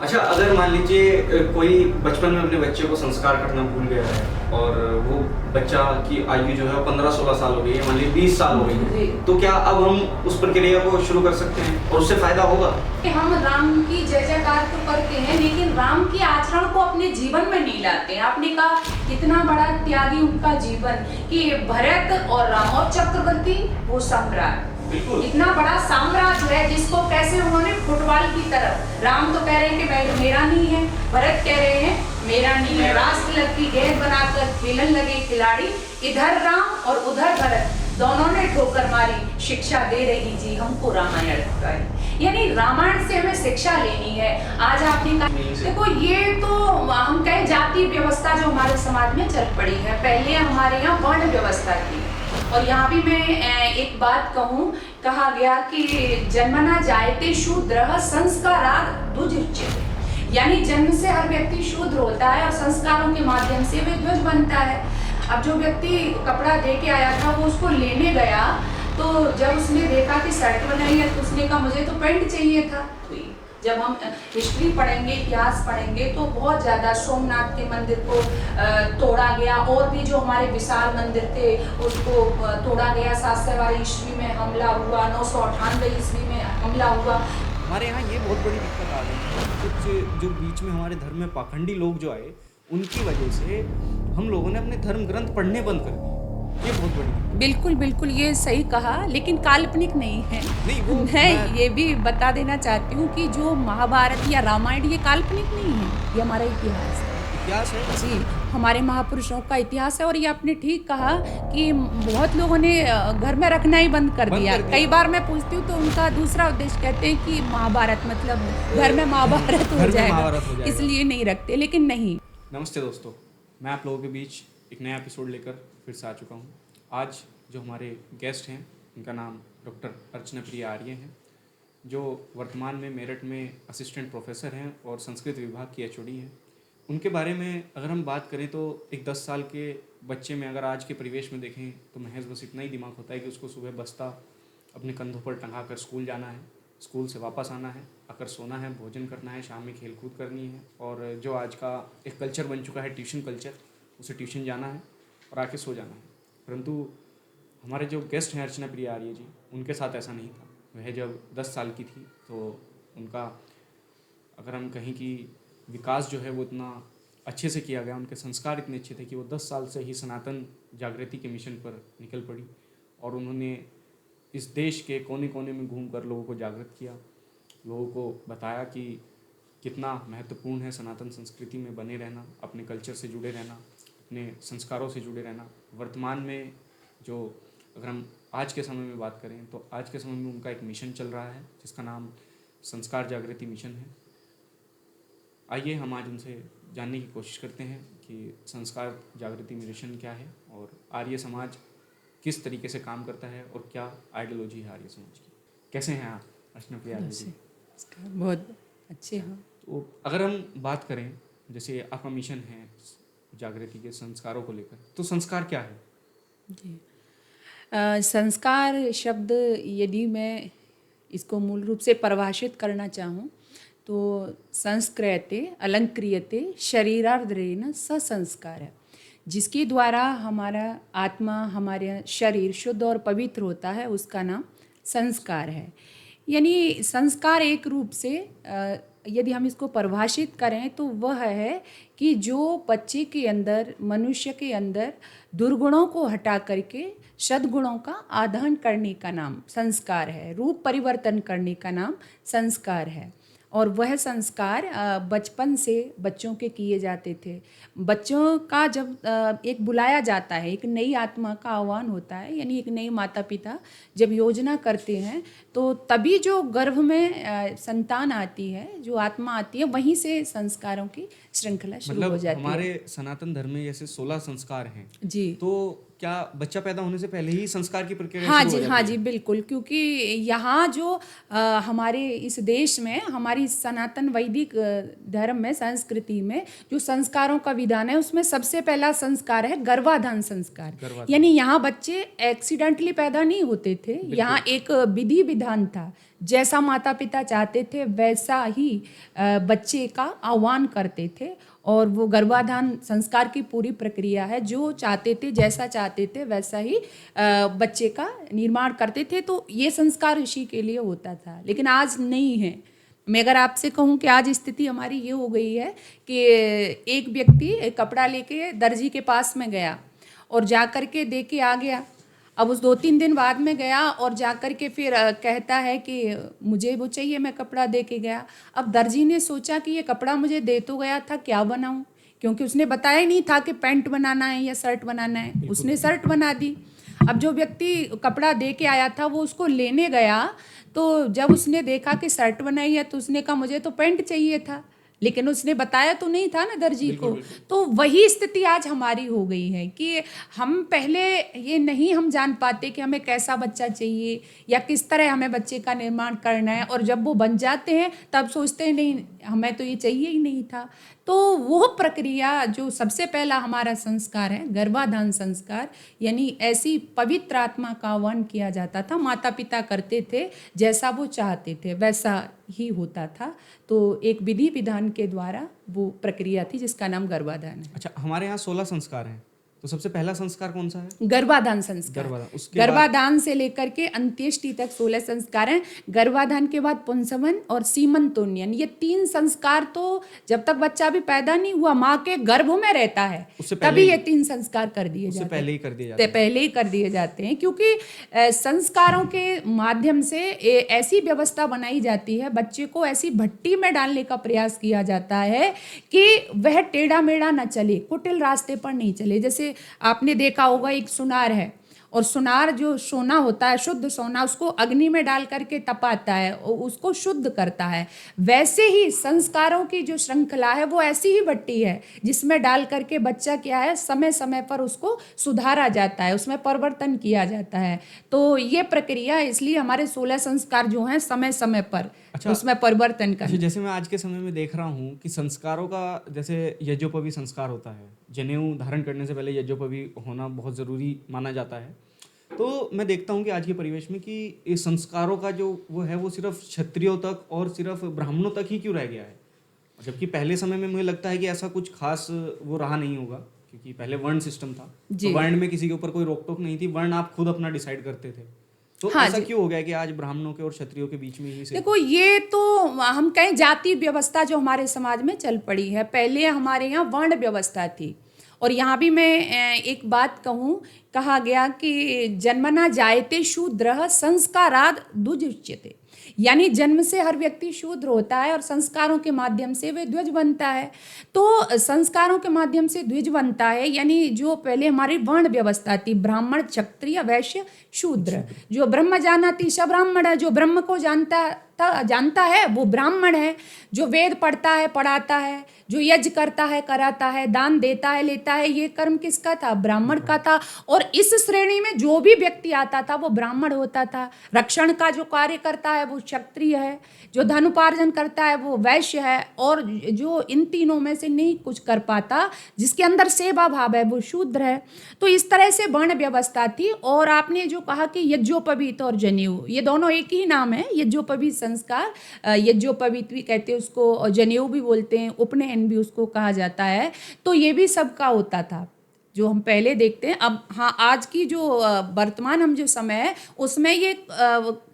अच्छा, अगर मान लीजिए कोई बचपन में अपने बच्चे को संस्कार करना भूल गया है और वो बच्चा की आयु जो है 15-16 साल हो गई है, मान लीजिए 20 साल हो गई है, तो क्या अब हम उस प्रक्रिया को शुरू कर सकते हैं और उससे फायदा होगा? हम राम की जय जयकार तो करते हैं, लेकिन राम के आचरण को अपने जीवन में नहीं लाते हैं। आपने कहा कितना बड़ा त्यागी उनका जीवन, कि भरत और राम और चक्रवर्ती वो सम्राट, इतना बड़ा साम्राज्य है जिसको कैसे उन्होंने फुटबॉल की तरफ, राम तो कह रहे हैं कि मेरा नहीं है, भरत कह रहे हैं मेरा नहीं है, राष्ट्र की गेंद बनाकर खेलने लगे खिलाड़ी, इधर राम और उधर भरत, दोनों ने ठोकर मारी, शिक्षा दे रही जी हमको रामायण का। यानी रामायण से हमें शिक्षा लेनी है। आज आपने कहा, देखो ये तो हम कहें जाति व्यवस्था जो हमारे समाज में चल पड़ी है, पहले हमारे यहाँ वर्ण व्यवस्था थी। और यहाँ भी मैं एक बात कहूँ, कहा गया कि जन्मना जायते शूद्रः संस्कारात् द्विजुच्यते, यानी जन्म से हर व्यक्ति शूद्र होता है और संस्कारों के माध्यम से वे ध्वज बनता है। अब जो व्यक्ति कपड़ा दे के आया था वो उसको लेने गया, तो जब उसने देखा कि शर्ट बनाई है तो उसने कहा मुझे तो पैंट चाहिए था। जब हम हिस्ट्री पढ़ेंगे, इतिहास पढ़ेंगे, तो बहुत ज़्यादा सोमनाथ के मंदिर को तोड़ा गया, और भी जो हमारे विशाल मंदिर थे उसको तोड़ा गया। 700 ईस्वी में हमला हुआ, 998 ईस्वी में हमला हुआ। हमारे यहाँ ये बहुत बड़ी दिक्कत आ गई है, कुछ जो बीच में हमारे धर्म में पाखंडी लोग जो आए, उनकी वजह से हम लोगों ने अपने धर्म ग्रंथ पढ़ने बंद कर दिए। ये बहुत बड़ी, बिल्कुल बिल्कुल ये सही कहा, लेकिन काल्पनिक नहीं है। नहीं, वो मैं ये भी बता देना चाहती हूँ कि जो महाभारत या रामायण ये काल्पनिक नहीं है, ये हमारा इतिहास है। इतिहास है जी, हमारे महापुरुषों का इतिहास है। और ये आपने ठीक कहा कि बहुत लोगों ने घर में रखना ही बंद कर दिया। कई बार मैं पूछती हूँ तो उनका दूसरा उद्देश्य कहते हैं कि महाभारत मतलब घर में महाभारत हो जाएगा, इसलिए नहीं रखते, लेकिन नहीं। नमस्ते दोस्तों, मैं आप लोगों के बीच एक नया एपिसोड लेकर फिर से आ चुका हूँ। आज जो हमारे गेस्ट हैं उनका नाम डॉक्टर अर्चना प्रिया आर्य हैं, जो वर्तमान में मेरठ में असिस्टेंट प्रोफेसर हैं और संस्कृत विभाग की एचओडी हैं। उनके बारे में अगर हम बात करें तो एक 10 साल के बच्चे में अगर आज के परिवेश में देखें तो महज बस इतना ही दिमाग होता है कि उसको सुबह बस्ता अपने कंधों पर टंगा कर स्कूल जाना है, स्कूल से वापस आना है, आकर सोना है, भोजन करना है, शाम में खेल कूद करनी है, और जो आज का एक कल्चर बन चुका है ट्यूशन कल्चर, उसे ट्यूशन जाना है और आके सो जाना है। परंतु हमारे जो गेस्ट हैं अर्चना प्रिया आर्य जी, उनके साथ ऐसा नहीं था। वह जब 10 साल की थी तो उनका, अगर हम कहें कि विकास जो है वो इतना अच्छे से किया गया, उनके संस्कार इतने अच्छे थे कि वो 10 साल से ही सनातन जागृति के मिशन पर निकल पड़ी और उन्होंने इस देश के कोने कोने में घूमकर लोगों को जागृत किया, लोगों को बताया कि कितना महत्वपूर्ण है सनातन संस्कृति में बने रहना, अपने कल्चर से जुड़े रहना, अपने संस्कारों से जुड़े रहना। वर्तमान में जो अगर हम आज के समय में बात करें तो आज के समय में उनका एक मिशन चल रहा है जिसका नाम संस्कार जागृति मिशन है। आइए हम आज उनसे जानने की कोशिश करते हैं कि संस्कार जागृति मिशन क्या है और आर्य समाज किस तरीके से काम करता है और क्या आइडियोलॉजी है आर्य समाज की। कैसे हैं आप अर्चना प्रिया जी? बहुत अच्छे हैं। तो अगर हम बात करें, जैसे आपका मिशन है जागृति के संस्कारों को लेकर, तो संस्कार क्या है जी? संस्कार शब्द यदि मैं इसको मूल रूप से परिभाषित करना चाहूँ तो संस्कृते अलंक्रियते शरीरार्द्रेण संस्कार है, जिसके द्वारा हमारा आत्मा, हमारा शरीर शुद्ध और पवित्र होता है, उसका नाम संस्कार है। यानी संस्कार एक रूप से यदि हम इसको परिभाषित करें तो वह है कि जो बच्चे के अंदर, मनुष्य के अंदर दुर्गुणों को हटा करके सद्गुणों का आधान करने का नाम संस्कार है, रूप परिवर्तन करने का नाम संस्कार है। और वह संस्कार बचपन से बच्चों के किए जाते थे। बच्चों का जब एक बुलाया जाता है, एक नई आत्मा का आह्वान होता है, यानी एक नई माता पिता जब योजना करते हैं तो तभी जो गर्भ में संतान आती है, जो आत्मा आती है, वहीं से संस्कारों की श्रृंखला शुरू हो जाती है। हमारे सनातन धर्म में जैसे 16 संस्कार हैं जी, तो क्या बच्चा पैदा होने से पहले ही संस्कार की प्रक्रिया हाँ शुरू जी, हो जाती हाँ है? जी, बिल्कुल, क्योंकि यहाँ जो हमारे इस देश में हमारी सनातन वैदिक धर्म में, संस्कृति में जो संस्कारों का विधान है, उसमें सबसे पहला संस्कार है गर्भाधान संस्कार। गर्भाधान। यानी यहाँ बच्चे एक्सीडेंटली पैदा नहीं होते थे, यहाँ एक विधि विधान था। जैसा माता पिता चाहते थे वैसा ही बच्चे का आह्वान करते थे, और वो गर्भाधान संस्कार की पूरी प्रक्रिया है, जो चाहते थे, जैसा चाहते थे वैसा ही बच्चे का निर्माण करते थे। तो ये संस्कार ऋषि के लिए होता था, लेकिन आज नहीं है। मैं अगर आपसे कहूँ कि आज स्थिति हमारी ये हो गई है कि एक व्यक्ति कपड़ा लेके दर्जी के पास में गया और जा कर के दे के आ गया। अब उस 2-3 दिन बाद में गया और जा कर के फिर कहता है कि मुझे वो चाहिए, मैं कपड़ा दे के गया। अब दर्जी ने सोचा कि ये कपड़ा मुझे दे तो गया था, क्या बनाऊं, क्योंकि उसने बताया ही नहीं था कि पैंट बनाना है या शर्ट बनाना है। उसने शर्ट बना दी। अब जो व्यक्ति कपड़ा दे के आया था वो उसको लेने गया, तो जब उसने देखा कि शर्ट बनाई है तो उसने कहा मुझे तो पैंट चाहिए था, लेकिन उसने बताया तो नहीं था ना दर्जी को। तो वही स्थिति आज हमारी हो गई है कि हम पहले ये नहीं हम जान पाते कि हमें कैसा बच्चा चाहिए या किस तरह हमें बच्चे का निर्माण करना है, और जब वो बन जाते हैं तब सोचते हैं नहीं, हमें तो ये चाहिए ही नहीं था। तो वो प्रक्रिया जो सबसे पहला हमारा संस्कार है गर्भाधान संस्कार, यानी ऐसी पवित्र आत्मा का आह्वान किया जाता था। माता पिता करते थे, जैसा वो चाहते थे वैसा ही होता था। तो एक विधि विधान के द्वारा वो प्रक्रिया थी जिसका नाम गर्भाधान है। अच्छा, हमारे यहाँ 16 संस्कार हैं, तो सबसे पहला संस्कार कौन सा है? गर्भाधान संस्कार। उसके गर्भाधान से लेकर के अंत्येष्टि तक 16 संस्कार हैं। गर्भाधान के बाद पुंसवन और सीमंतोन्नयन, ये 3 संस्कार तो जब तक बच्चा भी पैदा नहीं हुआ माँ के गर्भ में रहता है तभी ये 3 संस्कार कर दिए जाते हैं। पहले ही कर दिए जाते हैं। पहले ही कर दिए जाते हैं, क्योंकि संस्कारों के माध्यम से ऐसी व्यवस्था बनाई जाती है, बच्चे को ऐसी भट्टी में डालने का प्रयास किया जाता है कि वह टेढ़ा मेढ़ा न चले, कुटिल रास्ते पर नहीं चले। जैसे आपने देखा होगा एक सुनार है, और सुनार जो सोना होता है, शुद्ध सोना, उसको अग्नि में डाल करके तपाता है और उसको शुद्ध करता है। वैसे ही संस्कारों की जो श्रृंखला है वो ऐसी ही भट्टी है जिसमें डाल करके बच्चा क्या है, समय समय पर उसको सुधारा जाता है, उसमें परिवर्तन किया जाता है। तो ये प्रक्रिया, इसलिए हमारे 16 संस्कार जो हैं समय समय पर उसमें परिवर्तन कर। जैसे मैं आज के समय में देख रहा हूँ कि संस्कारों का, जैसे यज्ञोपवी संस्कार होता है, जनेऊ धारण करने से पहले यज्ञोपवी होना बहुत ज़रूरी माना जाता है। तो मैं देखता हूँ कि आज के परिवेश में कि इस संस्कारों का जो वो है वो सिर्फ क्षत्रियों तक और सिर्फ ब्राह्मणों तक ही क्यों रह गया है, जबकि पहले समय में मुझे लगता है कि ऐसा कुछ खास वो रहा नहीं होगा, क्योंकि पहले वर्ण सिस्टम था, तो वर्ण में किसी के ऊपर कोई रोक टोक नहीं थी, वर्ण आप खुद अपना डिसाइड करते थे। तो हाँ, ऐसा क्यों हो गया कि आज ब्राह्मणों के और क्षत्रियों के बीच में ही से? देखो, ये तो हम कहें जाति व्यवस्था जो हमारे समाज में चल पड़ी है। पहले हमारे यहाँ वर्ण व्यवस्था थी, और यहाँ भी मैं एक बात कहूँ, कहा गया कि जन्मना जायते शूद्रः संस्काराद द्विजुच्यते, यानी जन्म से हर व्यक्ति शूद्र होता है और संस्कारों के माध्यम से वह द्विज बनता है। तो संस्कारों के माध्यम से द्विज बनता है, यानी जो पहले हमारी वर्ण व्यवस्था थी, ब्राह्मण, क्षत्रिय, वैश्य, शूद्र। जो ब्रह्म जानाति स ब्राह्मण है, जो ब्रह्म को जानता है वो ब्राह्मण है। जो वेद पढ़ता है, पढ़ाता है, जो यज्ञ करता है, कराता है, दान देता है, लेता है, ये कर्म किसका था? ब्राह्मण का था। और इस श्रेणी में जो भी व्यक्ति आता था वो ब्राह्मण होता था। रक्षण का जो कार्य करता है वो क्षत्रिय है, जो धन उपार्जन करता है वो वैश्य है, और जो इन तीनों में से नहीं कुछ कर पाता, जिसके अंदर सेवा भाव है, वो शूद्र है। तो इस तरह से वर्ण व्यवस्था थी। और आपने जो कहा कि यज्ञोपवीत और जनेऊ, ये दोनों एक ही नाम है। यज्ञोपवीत संस्कार, यज्ञोपवीत भी कहते हैं उसको, और जनेऊ भी बोलते हैं, उपनयन भी उसको कहा जाता है। तो ये भी सबका होता था जो हम पहले देखते हैं। अब हाँ, आज की जो वर्तमान हम जो समय है उसमें ये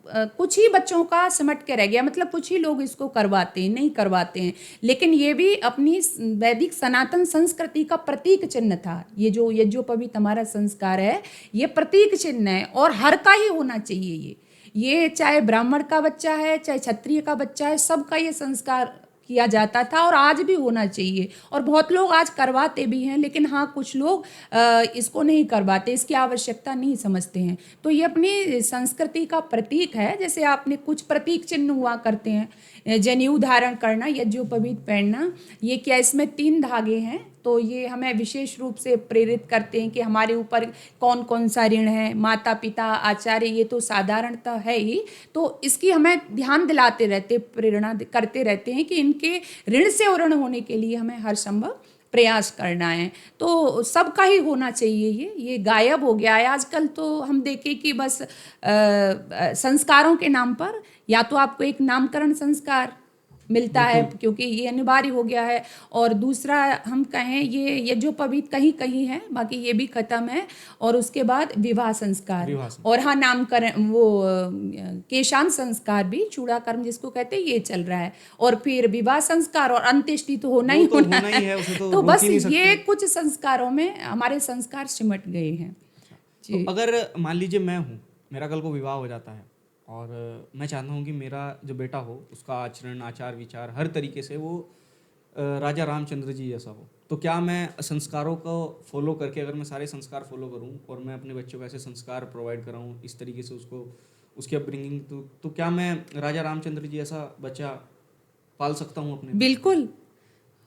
कुछ ही बच्चों का सिमट के रह गया, मतलब कुछ ही लोग इसको करवाते हैं, नहीं करवाते हैं। लेकिन ये भी अपनी वैदिक सनातन संस्कृति का प्रतीक चिन्ह था। ये जो यज्ञोपवीत हमारा संस्कार है ये प्रतीक चिन्ह है, और हर का ही होना चाहिए। ये चाहे ब्राह्मण का बच्चा है, चाहे क्षत्रिय का बच्चा है, सबका ये संस्कार किया जाता था और आज भी होना चाहिए। और बहुत लोग आज करवाते भी हैं, लेकिन हाँ, कुछ लोग इसको नहीं करवाते, इसकी आवश्यकता नहीं समझते हैं। तो ये अपनी संस्कृति का प्रतीक है। जैसे आपने कुछ प्रतीक चिन्ह हुआ करते हैं, जनेऊ धारण करना, यज्ञोपवीत पहनना, ये क्या, इसमें 3 धागे हैं, तो ये हमें विशेष रूप से प्रेरित करते हैं कि हमारे ऊपर कौन कौन सा ऋण है। माता पिता आचार्य ये तो साधारणतः है ही, तो इसकी हमें ध्यान दिलाते रहते, प्रेरणा करते रहते हैं कि इनके ऋण से उऋण होने के लिए हमें हर संभव प्रयास करना है। तो सबका ही होना चाहिए। ये गायब हो गया है आजकल। तो हम देखें कि बस संस्कारों के नाम पर या तो आपको एक नामकरण संस्कार मिलता है क्योंकि ये अनिवार्य हो गया है, और दूसरा हम कहें ये जो पवित्र कहीं कहीं है, बाकी ये भी खत्म है। और उसके बाद विवाह संस्कार, और हाँ नामकरण, वो केशांत संस्कार भी, चूड़ा कर्म जिसको कहते हैं, ये चल रहा है। और फिर विवाह संस्कार और अंत्येष्टि तो होना ही होना है। तो बस ये कुछ संस्कारों में हमारे संस्कार सिमट गए हैं जी। तो अगर मान लीजिए मैं हूँ, मेरा कल को विवाह हो जाता है और मैं चाहता हूँ कि मेरा जो बेटा हो उसका आचरण, आचार विचार हर तरीके से वो राजा रामचंद्र जी जैसा हो, तो क्या मैं संस्कारों को फॉलो करके, अगर मैं सारे संस्कार फॉलो करूँ और मैं अपने बच्चों को ऐसे संस्कार प्रोवाइड कराऊँ, इस तरीके से उसको उसकी अपब्रिंगिंग, तो क्या मैं राजा रामचंद्र जी ऐसा बच्चा पाल सकता हूँ अपने? बिल्कुल,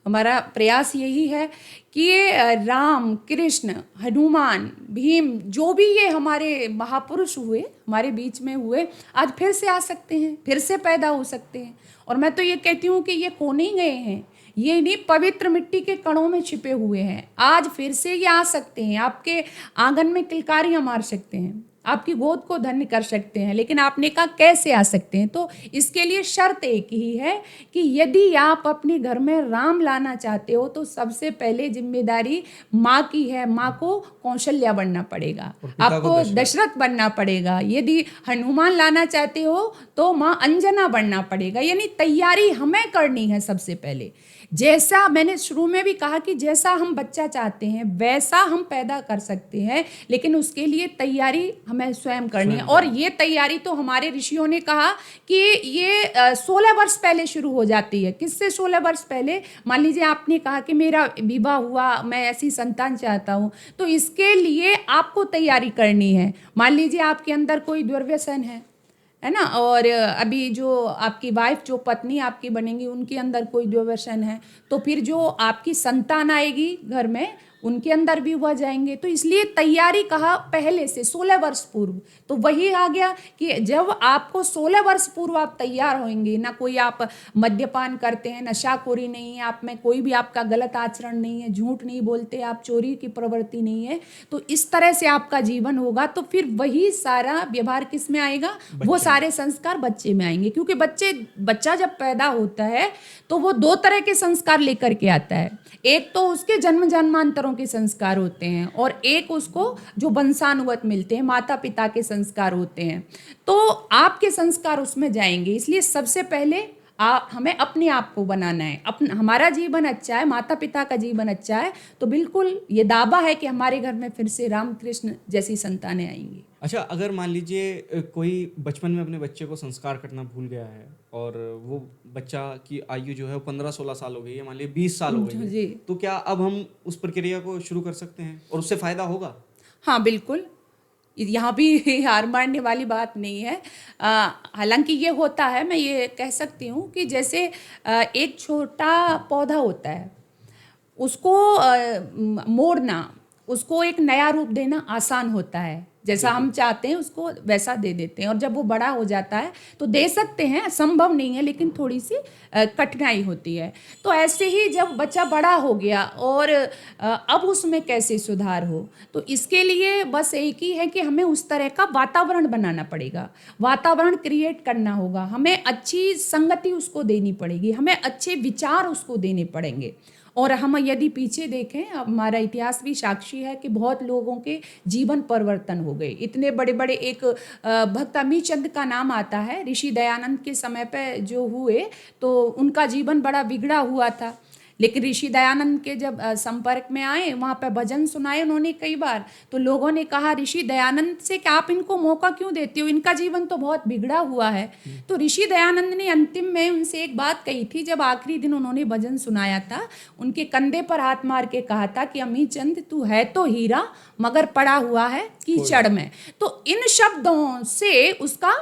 हमारा प्रयास यही है कि ये राम, कृष्ण, हनुमान, भीम, जो भी ये हमारे महापुरुष हुए, हमारे बीच में हुए, आज फिर से आ सकते हैं, फिर से पैदा हो सकते हैं। और मैं तो ये कहती हूँ कि ये खो नहीं गए हैं, ये नहीं पवित्र मिट्टी के कणों में छिपे हुए हैं, आज फिर से ये आ सकते हैं। आपके आंगन में किलकारियाँ मार सकते हैं, आपकी गोद को धन्य कर सकते हैं। लेकिन आपने कहा कैसे आ सकते हैं, तो इसके लिए शर्त एक ही है कि यदि आप अपने घर में राम लाना चाहते हो तो सबसे पहले जिम्मेदारी माँ की है। माँ को कौशल्या बनना पड़ेगा, आपको दशरथ बनना पड़ेगा। यदि हनुमान लाना चाहते हो तो माँ अंजना बनना पड़ेगा। यानी तैयारी हमें करनी है सबसे पहले। जैसा मैंने शुरू में भी कहा कि जैसा हम बच्चा चाहते हैं वैसा हम पैदा कर सकते हैं, लेकिन उसके लिए तैयारी हमें स्वयं करनी है। और ये तैयारी तो हमारे ऋषियों ने कहा कि ये 16 वर्ष पहले शुरू हो जाती है। किससे 16 वर्ष पहले? मान लीजिए आपने कहा कि मेरा विवाह हुआ, मैं ऐसी संतान चाहता हूँ, तो इसके लिए आपको तैयारी करनी है। मान लीजिए आपके अंदर कोई दुर्व्यसन है ना, और अभी जो आपकी वाइफ, जो पत्नी आपकी बनेंगी, उनके अंदर कोई दुर्व्यसन है, तो फिर जो आपकी संतान आएगी घर में उनके अंदर भी हुआ जाएंगे। तो इसलिए तैयारी कहा पहले से 16 वर्ष पूर्व। तो वही आ गया कि जब आपको 16 वर्ष पूर्व आप तैयार होंगे, ना कोई आप मद्यपान करते हैं, नशाखोरी नहीं है आप में, कोई भी आपका गलत आचरण नहीं है, झूठ नहीं बोलते आप, चोरी की प्रवृत्ति नहीं है, तो इस तरह से आपका जीवन होगा, तो फिर वही सारा व्यवहार किस में आएगा? वो सारे संस्कार बच्चे में आएंगे। क्योंकि बच्चा जब पैदा होता है तो वो 2 तरह के संस्कार लेकर के आता है। एक तो उसके जन्म जन्मांतरों के संस्कार होते हैं, और एक उसको जो वंशानुगत मिलते हैं, माता पिता के संस्कार होते हैं। तो आपके संस्कार उसमें जाएंगे। इसलिए सबसे पहले हमें अपने आप को बनाना है। हमारा जीवन अच्छा है, माता पिता का जीवन अच्छा है, तो बिल्कुल ये दावा है कि हमारे घर में फिर से रामकृष्ण जैसी संतानें आएंगी। अच्छा, अगर मान लीजिए कोई बचपन में अपने बच्चे को संस्कार करना भूल गया है और वो बच्चा की आयु जो है वो 15-16 साल हो गई है, मान लीजिए 20 साल हो गई है, तो क्या अब हम उस प्रक्रिया को शुरू कर सकते हैं और उससे फायदा होगा? हाँ बिल्कुल, यहाँ भी हार मारने वाली बात नहीं है। हालांकि ये होता है, मैं ये कह सकती हूँ कि जैसे एक छोटा पौधा होता है, उसको मोड़ना, उसको एक नया रूप देना आसान होता है। जैसा हम चाहते हैं उसको वैसा दे देते हैं, और जब वो बड़ा हो जाता है तो दे सकते हैं, संभव नहीं है, लेकिन थोड़ी सी कठिनाई होती है। तो ऐसे ही जब बच्चा बड़ा हो गया और अब उसमें कैसे सुधार हो, तो इसके लिए बस एक ही है कि हमें उस तरह का वातावरण बनाना पड़ेगा, वातावरण क्रिएट करना होगा, हमें अच्छी संगति उसको देनी पड़ेगी, हमें अच्छे विचार उसको देने पड़ेंगे। और हम यदि पीछे देखें, हमारा इतिहास भी साक्षी है कि बहुत लोगों के जीवन परिवर्तन हो गए। इतने बड़े बड़े, एक भक्त अमीचंद का नाम आता है, ऋषि दयानंद के समय पे जो हुए, तो उनका जीवन बड़ा बिगड़ा हुआ था। लेकिन ऋषि दयानंद के जब संपर्क में आए, वहाँ पे भजन सुनाए उन्होंने कई बार, तो लोगों ने कहा ऋषि दयानंद से कि आप इनको मौका क्यों देते हो, इनका जीवन तो बहुत बिगड़ा हुआ है। तो ऋषि दयानंद ने अंतिम में उनसे एक बात कही थी, जब आखिरी दिन उन्होंने भजन सुनाया था, उनके कंधे पर हाथ मार के कहा था कि अमीचंद तू है तो हीरा मगर पड़ा हुआ है कीचड़ में। तो इन शब्दों से उसका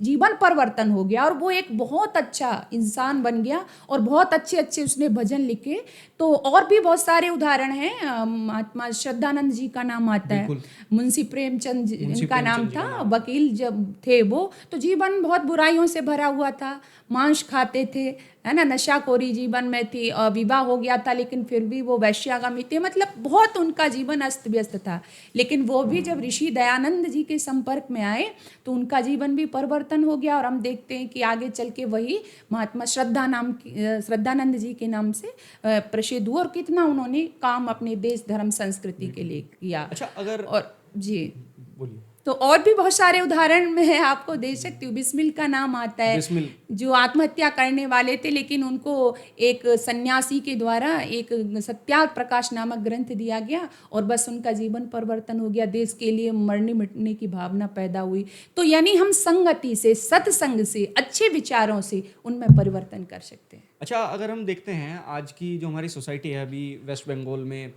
जीवन परिवर्तन हो गया और वो एक बहुत अच्छा इंसान बन गया और बहुत अच्छे अच्छे उसने भजन लिखे। तो और भी बहुत सारे उदाहरण हैं। महात्मा श्रद्धानंद जी का नाम आता है, मुंशी प्रेमचंद इनका नाम था, वकील जब थे वो, तो जीवन बहुत बुराइयों से भरा हुआ था, मांस खाते थे, है ना, नशाखोरी जीवन में थी, और विवाह हो गया था लेकिन फिर भी वो वैश्यागामी थे, मतलब बहुत उनका जीवन अस्त व्यस्त था। लेकिन वो भी जब ऋषि दयानंद जी के संपर्क में आए तो उनका जीवन भी परिवर्तन हो गया और हम देखते हैं कि आगे चल के वही महात्मा श्रद्धानंद जी के नाम से प्रसिद्ध हुआ और कितना उन्होंने काम अपने देश धर्म संस्कृति के लिए किया। अच्छा, अगर और जी बोलिए। तो और भी बहुत सारे उदाहरण मैं आपको दे सकती हूँ। बिस्मिल का नाम आता है, बिस्मिल जो आत्महत्या करने वाले थे लेकिन उनको एक सन्यासी के द्वारा एक सत्याग्रह प्रकाश नामक ग्रंथ दिया गया और बस उनका जीवन परिवर्तन हो गया, देश के लिए मरने मिटने की भावना पैदा हुई। तो यानी हम संगति से, सत्संग से, अच्छे विचारों से उनमें परिवर्तन कर सकते हैं। अच्छा, अगर हम देखते हैं आज की जो हमारी सोसाइटी है, अभी वेस्ट बंगाल में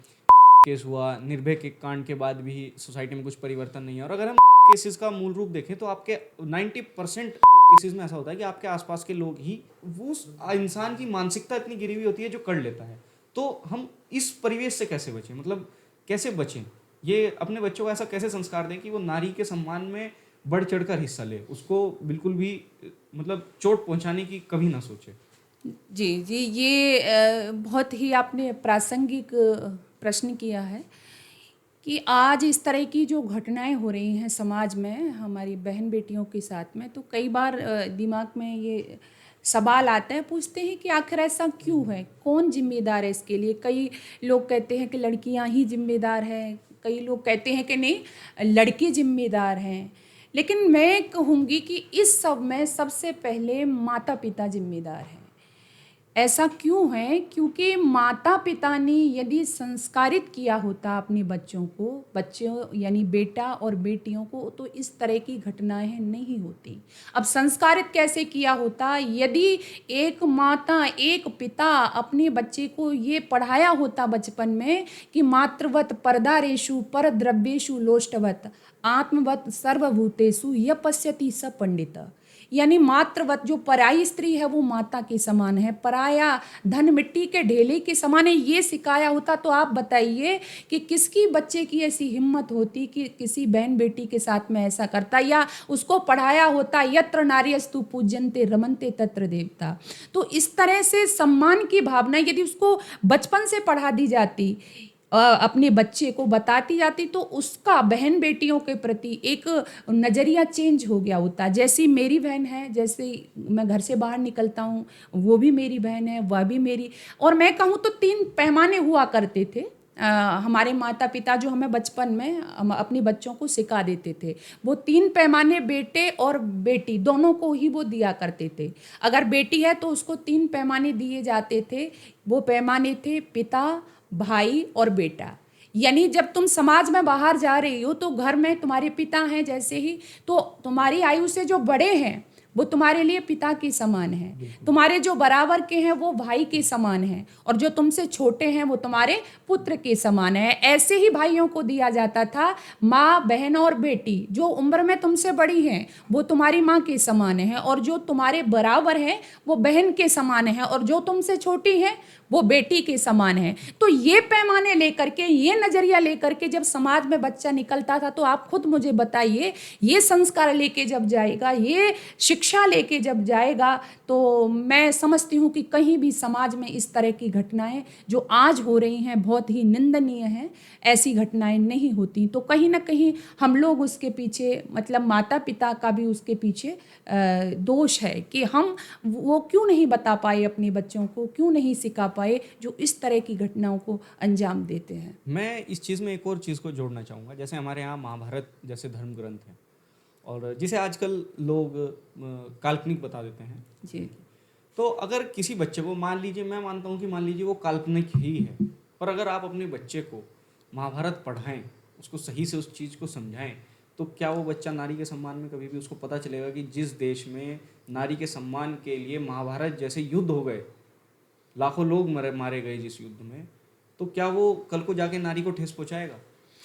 केस हुआ, निर्भया के कांड के बाद भी सोसाइटी में कुछ परिवर्तन नहीं है। और अगर हम केसेस का मूल रूप देखें तो आपके 90% केसेस में ऐसा होता है कि आपके आसपास के लोग ही, वो इंसान की मानसिकता इतनी गिरी हुई होती है जो कर लेता है। तो हम इस परिवेश से कैसे बचें, मतलब कैसे बचें, ये अपने बच्चों को ऐसा कैसे संस्कार दें कि वो नारी के सम्मान में बढ़ चढ़कर हिस्सा ले, उसको बिल्कुल भी मतलब चोट पहुंचाने की कभी ना सोचे। जी जी, ये बहुत ही आपने प्रासंगिक प्रश्न किया है कि आज इस तरह की जो घटनाएं हो रही हैं समाज में हमारी बहन बेटियों के साथ में, तो कई बार दिमाग में ये सवाल आता है, पूछते हैं कि आखिर ऐसा क्यों है, कौन जिम्मेदार है इसके लिए। कई लोग कहते हैं कि लड़कियां ही जिम्मेदार हैं, कई लोग कहते हैं कि नहीं लड़के जिम्मेदार हैं, लेकिन मैं कहूँगी कि इस सब में सबसे पहले माता पिता जिम्मेदार हैं। ऐसा क्यों है? क्योंकि माता पिता ने यदि संस्कारित किया होता अपने बच्चों को, बच्चों यानी बेटा और बेटियों को, तो इस तरह की घटनाएं नहीं होती। अब संस्कारित कैसे किया होता? यदि एक माता, एक पिता अपने बच्चे को ये पढ़ाया होता बचपन में कि मातृवत परदारेषु परद्रव्येषु लोष्टवत आत्मवत सर्वभूतेषु य पश्यति स पंडित, यानी मातृवत, जो पराई स्त्री है वो माता के समान है, पराया धन मिट्टी के ढेले के समान है, ये सिखाया होता तो आप बताइए कि किसकी बच्चे की ऐसी हिम्मत होती कि किसी बहन बेटी के साथ में ऐसा करता। या उसको पढ़ाया होता यत्र नार्यस्तु पूज्यन्ते रमन्ते तत्र देवता। तो इस तरह से सम्मान की भावना यदि उसको बचपन से पढ़ा दी जाती, अपने बच्चे को बताती जाती, तो उसका बहन बेटियों के प्रति एक नज़रिया चेंज हो गया होता। जैसी मेरी बहन है, जैसे मैं घर से बाहर निकलता हूँ वो भी मेरी बहन है, वह भी मेरी, और मैं कहूँ तो 3 पैमाने हुआ करते थे। हमारे माता पिता जो हमें बचपन में अपने बच्चों को सिखा देते थे, वो 3 पैमाने बेटे और बेटी दोनों को ही वो दिया करते थे। अगर बेटी है तो उसको 3 पैमाने दिए जाते थे। वो पैमाने थे पिता, भाई और बेटा। यानी जब तुम समाज में बाहर जा रही हो तो घर में तुम्हारे पिता हैं जैसे ही, तो तुम्हारी आयु से जो बड़े हैं वो तुम्हारे लिए पिता के समान है, तुम्हारे जो बराबर के हैं वो भाई के समान हैं, और जो तुमसे छोटे हैं वो तुम्हारे पुत्र के समान है। ऐसे ही भाइयों को दिया जाता था। माँ, बहन और बेटी जो उम्र में तुमसे बड़ी हैं वो तुम्हारी माँ के समान है, और जो तुम्हारे बराबर है वो बहन के समान है, और जो तुमसे छोटी है वो बेटी के समान है। तो ये पैमाने लेकर के, ये नज़रिया लेकर के जब समाज में बच्चा निकलता था, तो आप खुद मुझे बताइए, ये संस्कार लेके जब जाएगा, ये शिक्षा लेके जब जाएगा, तो मैं समझती हूँ कि कहीं भी समाज में इस तरह की घटनाएं जो आज हो रही हैं बहुत ही निंदनीय हैं। ऐसी घटनाएं नहीं होती। तो कहीं ना कहीं हम लोग उसके पीछे, मतलब माता पिता का भी उसके पीछे दोष है कि हम वो क्यों नहीं बता पाए अपने बच्चों को, क्यों नहीं सिखा पाए जो इस तरह की घटनाओं को अंजाम देते हैं। मैं इस चीज़ में एक और चीज़ को जोड़ना चाहूँगा। जैसे हमारे यहाँ महाभारत जैसे धर्म ग्रंथ हैं, और जिसे आजकल लोग काल्पनिक बता देते हैं जी। तो अगर किसी बच्चे को, मान लीजिए, मैं मानता हूँ कि मान लीजिए वो काल्पनिक ही है, पर अगर आप अपने बच्चे को महाभारत पढ़ाएं, उसको सही से उस चीज़ को समझाएं, तो क्या वो बच्चा नारी के सम्मान में, कभी भी उसको पता चलेगा कि जिस देश में नारी के सम्मान के लिए महाभारत जैसे युद्ध हो गए, लाखों लोग मारे गए जिस युद्ध में, तो क्या वो कल को जाके नारी को ठेस पहुँचाएगा?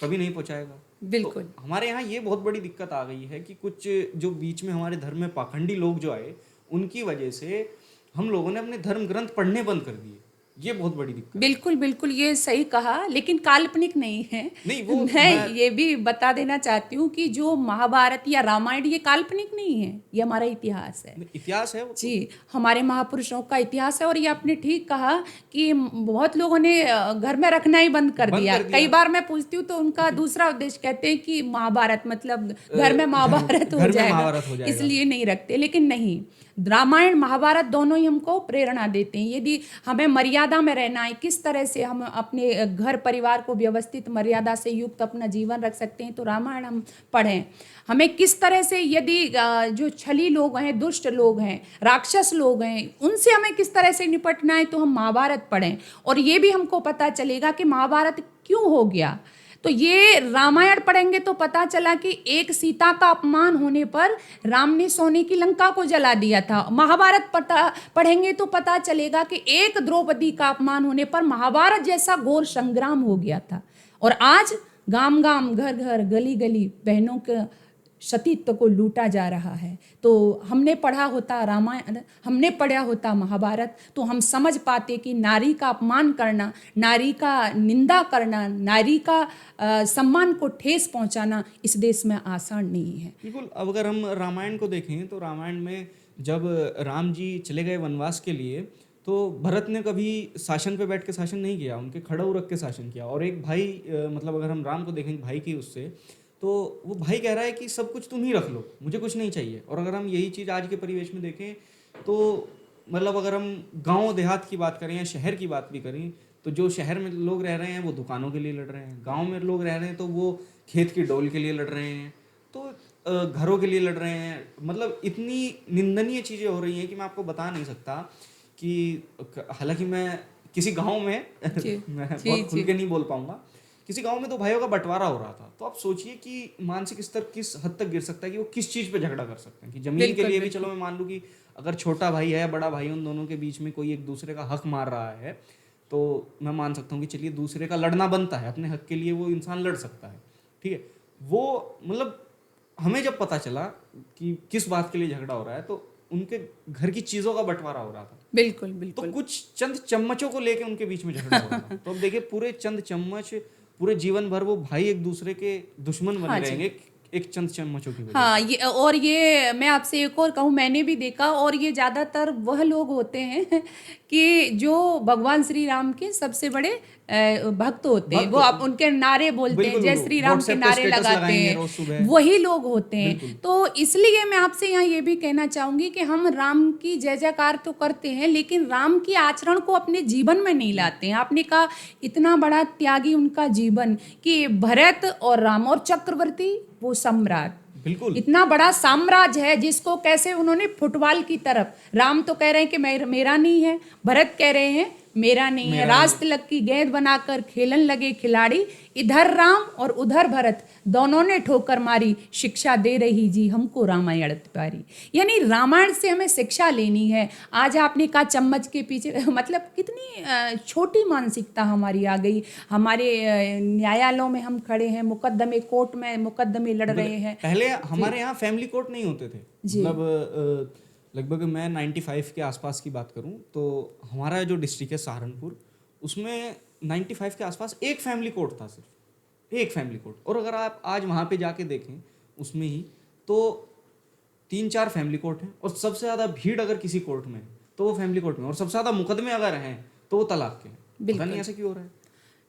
कभी नहीं पहुंचाएगा। बिल्कुल। तो हमारे यहाँ ये बहुत बड़ी दिक्कत आ गई है कि कुछ जो बीच में हमारे धर्म में पाखंडी लोग जो आए, उनकी वजह से हम लोगों ने अपने धर्म ग्रंथ पढ़ने बंद कर दिए। ये बहुत बड़ी दिक्कत। बिल्कुल बिल्कुल, ये सही कहा, लेकिन काल्पनिक नहीं है। नहीं, वो मैं ये भी बता देना चाहती हूँ कि जो महाभारत या रामायण ये काल्पनिक नहीं है, ये हमारा इतिहास है। इतिहास है वो। जी, हमारे महापुरुषों का इतिहास है। और ये आपने ठीक कहा कि बहुत लोगों ने घर में रखना ही बंद कर दिया। कई बार मैं पूछती हूँ तो उनका दूसरा उद्देश्य कहते हैं कि महाभारत मतलब घर में महाभारत हो जाएगा, इसलिए नहीं रखते। लेकिन नहीं, रामायण महाभारत दोनों ही हमको प्रेरणा देते हैं। यदि हमें मर्यादा में रहना है, किस तरह से हम अपने घर परिवार को व्यवस्थित मर्यादा से युक्त अपना जीवन रख सकते हैं, तो रामायण हम पढ़ें। हमें किस तरह से, यदि जो छली लोग हैं, दुष्ट लोग हैं, राक्षस लोग हैं, उनसे हमें किस तरह से निपटना है, तो हम महाभारत पढ़ें। और ये भी हमको पता चलेगा कि महाभारत क्यों हो गया। तो ये रामायण पढ़ेंगे तो पता चला कि एक सीता का अपमान होने पर राम ने सोने की लंका को जला दिया था। महाभारत पढ़ेंगे तो पता चलेगा कि एक द्रौपदी का अपमान होने पर महाभारत जैसा घोर संग्राम हो गया था। और आज गांव गांव, घर घर, गली गली बहनों के सतीत्व को लूटा जा रहा है। तो हमने पढ़ा होता रामायण, हमने पढ़ा होता महाभारत, तो हम समझ पाते कि नारी का अपमान करना, नारी का निंदा करना, नारी का सम्मान को ठेस पहुंचाना इस देश में आसान नहीं है। बिल्कुल। अब अगर हम रामायण को देखें तो रामायण में जब राम जी चले गए वनवास के लिए, तो भरत ने कभी शासन पे बैठ के शासन नहीं किया, उनके खड़े रख के शासन किया। और एक भाई, मतलब अगर हम राम को देखेंगे भाई की उससे, तो वो भाई कह रहा है कि सब कुछ तुम ही रख लो, मुझे कुछ नहीं चाहिए। और अगर हम यही चीज़ आज के परिवेश में देखें तो मतलब अगर हम गांव देहात की बात करें या शहर की बात भी करें, तो जो शहर में लोग रह रहे हैं वो दुकानों के लिए लड़ रहे हैं, गांव में लोग रह रहे हैं तो वो खेत की डोल के लिए लड़ रहे हैं, तो घरों के लिए लड़ रहे हैं। मतलब इतनी निंदनीय चीज़ें हो रही हैं कि मैं आपको बता नहीं सकता। कि हालांकि मैं किसी गाँव में मैं बहुत खुल के नहीं बोल पाऊँगा, किसी गांव में दो भाइयों का बंटवारा हो रहा था। तो आप सोचिए कि मानसिक स्तर किस हद तक गिर सकता है कि वो किस चीज़ पे झगड़ा कर सकते हैं। कि जमीन के लिए भी चलो मैं मान लूँ कि अगर छोटा भाई है बड़ा भाई, उन दोनों के बीच में कोई एक दूसरे का हक मार रहा है, तो मैं मान सकता हूँ कि चलिए दूसरे का लड़ना बनता है, अपने हक के लिए वो इंसान लड़ सकता है, ठीक है। वो मतलब हमें जब पता चला कि किस बात के लिए झगड़ा हो रहा है, तो उनके घर की चीज़ों का बंटवारा हो रहा था। बिल्कुल बिल्कुल। तो कुछ चंद चम्मचों को लेके उनके बीच में झगड़ा हो रहा था। तो अब देखिए पूरे चंद चम्मच, पूरे जीवन भर वो भाई एक दूसरे के दुश्मन बने रहेंगे एक चंद चम्मचों की वजह। हाँ, ये मैं आपसे एक और कहूँ, मैंने भी देखा, और ये ज़्यादातर वह लोग होते हैं कि जो भगवान श्री राम के सबसे बड़े भक्त होते हैं। वो आप उनके नारे बोलते हैं, जय श्री राम के नारे लगाते हैं, वही लोग होते हैं। तो इसलिए मैं आपसे यहाँ ये भी कहना चाहूँगी कि हम राम की जय जयकार तो करते हैं, लेकिन राम की आचरण को अपने जीवन में नहीं लाते हैं। आपने कहा इतना बड़ा त्यागी उनका जीवन, कि भरत और राम और चक्रवर्ती वो सम्राट, बिल्कुल इतना बड़ा साम्राज्य है जिसको कैसे उन्होंने फुटबॉल की तरफ, राम तो कह रहे हैं कि मेरा नहीं है, भरत कह रहे हैं मेरा नहीं है, राज तिलक की गेंद बनाकर खेलन लगे खिलाड़ी, इधर राम और उधर भरत, दोनों ने ठोकर मारी, शिक्षा दे रही जी हमको रामायण प्यारी। यानी रामायण से हमें शिक्षा लेनी है। आज आपने कहा चम्मच के पीछे, मतलब कितनी छोटी मानसिकता हमारी आ गई। हमारे न्यायालयों में हम खड़े हैं, मुकदमे कोर्ट में मुकदमे लड़ रहे हैं। पहले हमारे यहाँ फैमिली कोर्ट नहीं होते थे। मतलब लगभग मैं 95 के आसपास की बात करूं तो हमारा जो डिस्ट्रिक्ट है सहारनपुर, उसमें 95 के आसपास एक फैमिली कोर्ट था, सिर्फ एक फैमिली कोर्ट। और अगर आप आज वहाँ पे जाके देखें उसमें ही, तो 3-4 फैमिली कोर्ट हैं, और सबसे ज़्यादा भीड़ अगर किसी कोर्ट में तो वो फैमिली कोर्ट में, और सबसे ज़्यादा मुकदमे अगर हैं तो वो तलाक के। पता नहीं ऐसा क्यों हो रहा है।